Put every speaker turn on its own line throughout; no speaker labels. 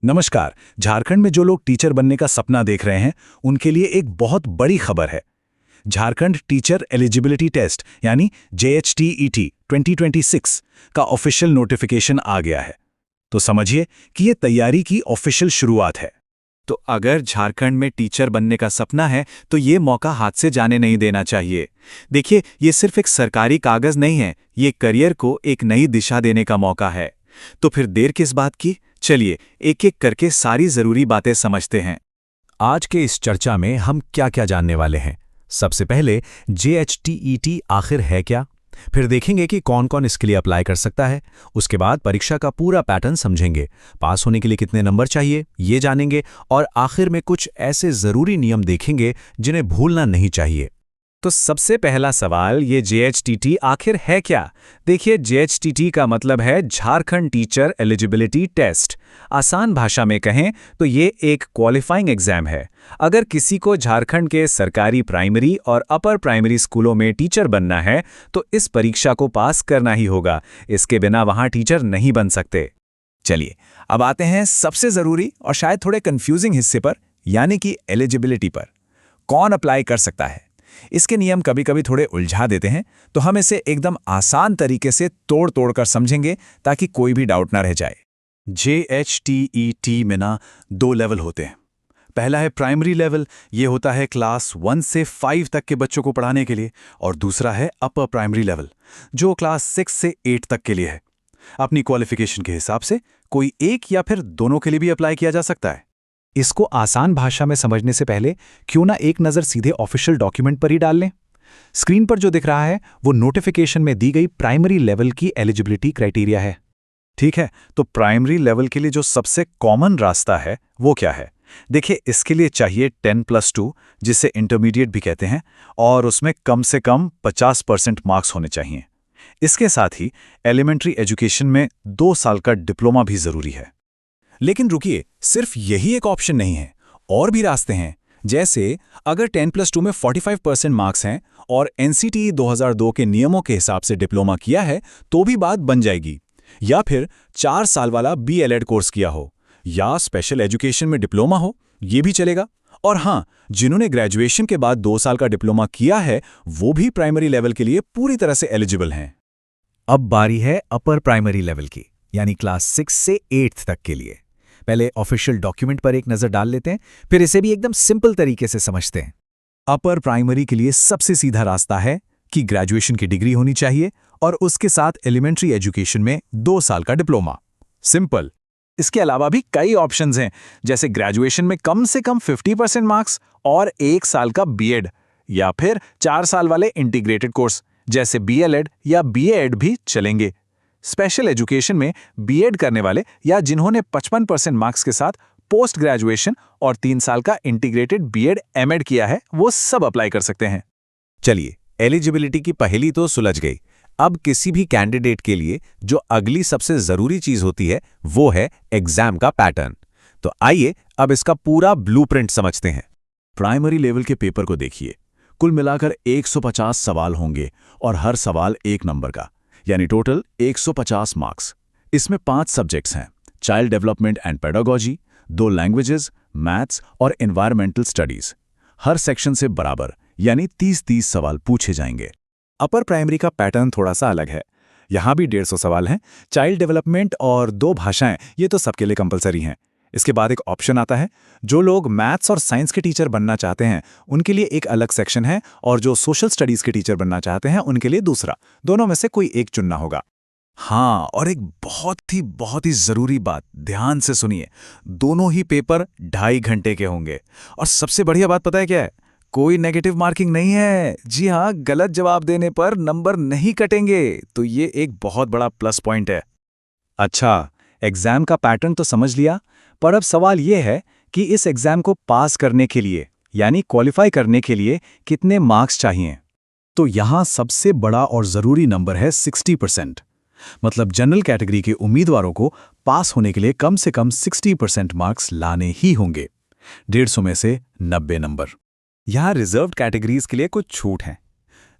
नमस्कार। झारखंड में जो लोग टीचर बनने का सपना देख रहे हैं, उनके लिए एक बहुत बड़ी खबर है। झारखंड टीचर एलिजिबिलिटी टेस्ट यानी JHTET 2026 का ऑफिशियल नोटिफिकेशन आ गया है। तो समझिए कि ये तैयारी की ऑफिशियल शुरुआत है।
तो अगर झारखंड में टीचर बनने का सपना है तो ये मौका हाथ से जाने नहीं देना चाहिए। देखिए, ये सिर्फ एक सरकारी कागज नहीं है, ये करियर को एक नई दिशा देने का मौका है। तो फिर देर किस बात की? चलिए एक एक करके सारी जरूरी बातें समझते हैं।
आज के इस चर्चा में हम क्या-क्या जानने वाले हैं। सबसे पहले JHTET आखिर है क्या? फिर देखेंगे कि कौन-कौन इसके लिए अप्लाई कर सकता है। उसके बाद परीक्षा का पूरा पैटर्न समझेंगे। पास होने के लिए कितने नंबर चाहिए, ये जानेंगे और आखिर में कुछ ऐसे जरूरी नियम देखेंगे जिन्हें भूलना नहीं चाहिए।
तो सबसे पहला सवाल, ये JHTT आखिर है क्या? देखिए, JHTT का मतलब है झारखंड टीचर एलिजिबिलिटी टेस्ट। आसान भाषा में कहें तो ये एक क्वालिफाइंग एग्जाम है। अगर किसी को झारखंड के सरकारी प्राइमरी और अपर प्राइमरी स्कूलों में टीचर बनना है तो इस परीक्षा को पास करना ही होगा। इसके बिना वहां टीचर नहीं बन सकते। चलिए अब आते हैं सबसे जरूरी और शायद थोड़े कंफ्यूजिंग हिस्से पर, यानी कि एलिजिबिलिटी पर। कौन अप्लाई कर सकता है? इसके नियम कभी कभी थोड़े उलझा देते हैं, तो हम इसे एकदम आसान तरीके से तोड़ कर समझेंगे ताकि कोई भी डाउट ना रह जाए।
JHTET में ना 2 लेवल होते हैं। पहला है प्राइमरी लेवल, ये होता है क्लास 1 से 5 तक के बच्चों को पढ़ाने के लिए, और दूसरा है अपर प्राइमरी लेवल, जो क्लास 6 से 8 तक के लिए है। अपनी क्वालिफिकेशन के हिसाब से कोई एक या फिर दोनों के लिए भी अप्लाई किया जा सकता है।
इसको आसान भाषा में समझने से पहले क्यों ना एक नज़र सीधे ऑफिशियल डॉक्यूमेंट पर ही डाल लें। स्क्रीन पर जो दिख रहा है वो नोटिफिकेशन में दी गई प्राइमरी लेवल की एलिजिबिलिटी क्राइटेरिया है।
ठीक है, तो प्राइमरी लेवल के लिए जो सबसे कॉमन रास्ता है वो क्या है? देखिए, इसके लिए चाहिए 10+2, जिसे इंटरमीडिएट भी कहते हैं, और उसमें कम से कम 50% मार्क्स होने चाहिए। इसके साथ ही एलिमेंट्री एजुकेशन में 2 साल का डिप्लोमा भी जरूरी है।
लेकिन रुकिए, सिर्फ यही एक ऑप्शन नहीं है, और भी रास्ते हैं। जैसे अगर 10+2 में 45% मार्क्स हैं और NCTE 2002 के नियमों के हिसाब से डिप्लोमा किया है तो भी बात बन जाएगी। या फिर 4 साल वाला BLED कोर्स किया हो या स्पेशल एजुकेशन में डिप्लोमा हो, ये भी चलेगा। और हाँ, जिन्होंने ग्रेजुएशन के बाद 2 साल का डिप्लोमा किया है वो भी प्राइमरी लेवल के लिए पूरी तरह से एलिजिबल हैं।
अब बारी है अपर प्राइमरी लेवल की, यानी क्लास 6 से 8 तक के लिए। पहले ऑफिशियल डॉक्यूमेंट पर एक नजर डाल लेते हैं, फिर इसे भी एकदम सिंपल तरीके से समझते हैं।
अपर प्राइमरी के लिए सबसे सीधा रास्ता है कि ग्रेजुएशन की डिग्री होनी चाहिए और उसके साथ एलिमेंट्री एजुकेशन में 2 साल का डिप्लोमा। सिंपल। इसके अलावा भी कई ऑप्शंस हैं, जैसे ग्रेजुएशन में कम से कम 50% मार्क्स और 1 साल का BEd, या फिर 4 साल वाले इंटीग्रेटेड कोर्स जैसे BLED या BAEd भी चलेंगे। स्पेशल एजुकेशन में BEd करने वाले या जिन्होंने 55% मार्क्स के साथ पोस्ट ग्रेजुएशन और 3 साल का इंटीग्रेटेड BEd MAd किया है, वो सब अप्लाई कर सकते हैं।
चलिए, एलिजिबिलिटी की पहेली तो सुलझ गई। अब किसी भी कैंडिडेट के लिए जो अगली सबसे जरूरी चीज होती है वो है एग्जाम का पैटर्न। तो आइए अब इसका पूरा ब्लूप्रिंट समझते हैं।
प्राइमरी लेवल के पेपर को देखिए। कुल मिलाकर 150 सवाल होंगे और हर सवाल 1 नंबर का, यानी टोटल 150 मार्क्स। इसमें 5 सब्जेक्ट्स हैं: child development and pedagogy, 2 languages, maths और एनवायरमेंटल स्टडीज। हर सेक्शन से बराबर यानी 30-30 सवाल पूछे जाएंगे।
अपर प्राइमरी का पैटर्न थोड़ा सा अलग है। यहाँ भी 150 सवाल हैं। चाइल्ड डेवलपमेंट और 2 भाषाएं, ये तो सबके लिए कंपलसरी हैं। इसके बाद एक ऑप्शन आता है, जो लोग मैथ्स और साइंस के टीचर बनना चाहते हैं उनके लिए एक अलग सेक्शन है, और जो सोशल स्टडीज के टीचर बनना चाहते हैं उनके लिए दूसरा। दोनों में से कोई एक चुनना होगा।
हाँ, और एक बहुत ही जरूरी बात, ध्यान से सुनिए। दोनों ही पेपर 2.5 घंटे के होंगे। और सबसे बढ़िया बात पता है क्या है? कोई नेगेटिव मार्किंग नहीं है। जी हाँ, गलत जवाब देने पर नंबर नहीं कटेंगे। तो ये एक बहुत बड़ा प्लस पॉइंट है।
अच्छा, एग्जाम का पैटर्न तो समझ लिया, पर अब सवाल ये है कि इस एग्जाम को पास करने के लिए यानी क्वालिफाई करने के लिए कितने मार्क्स चाहिए। तो यहाँ सबसे बड़ा और ज़रूरी नंबर है 60%। मतलब जनरल कैटेगरी के उम्मीदवारों को पास होने के लिए कम से कम 60% मार्क्स लाने ही होंगे। 150 में से 90 नंबर।
यहाँ रिजर्व्ड कैटेगरीज के लिए कुछ छूट है।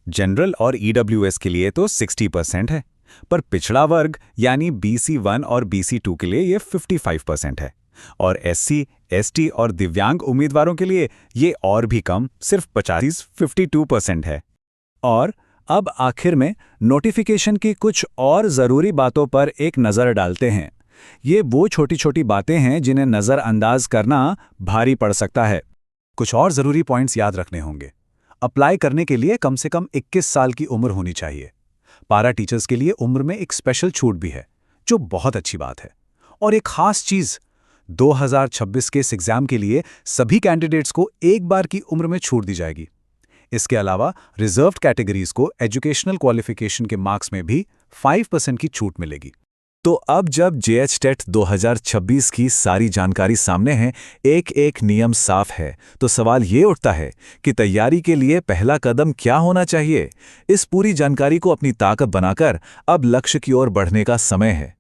जनरल और EWS के लिए तो 60% है, पर पिछड़ा वर्ग यानी BC1 और BC2 के लिए ये 55% है।
और SC, ST और दिव्यांग उम्मीदवारों के लिए ये और भी कम, सिर्फ 52% है।
और अब आखिर में नोटिफिकेशन की कुछ और ज़रूरी बातों पर एक नज़र डालते हैं। ये वो छोटी छोटी बातें हैं जिन्हें नज़रअंदाज करना भारी पड़ सकता है।
कुछ और ज़रूरी पॉइंट्स याद रखने होंगे। अप्लाई करने के लिए कम से कम 21 साल की उम्र होनी चाहिए। पारा टीचर्स के लिए उम्र में एक स्पेशल छूट भी है, जो बहुत अच्छी बात है। और एक खास चीज़, 2026 के इस एग्जाम के लिए सभी कैंडिडेट्स को एक बार की उम्र में छूट दी जाएगी। इसके अलावा रिजर्व्ड कैटेगरीज को एजुकेशनल क्वालिफिकेशन के मार्क्स में भी 5% की छूट मिलेगी।
तो अब जब JH टेट 2026 की सारी जानकारी सामने है, एक एक नियम साफ है, तो सवाल ये उठता है कि तैयारी के लिए पहला कदम क्या होना चाहिए। इस पूरी जानकारी को अपनी ताकत बनाकर अब लक्ष्य की ओर बढ़ने का समय है।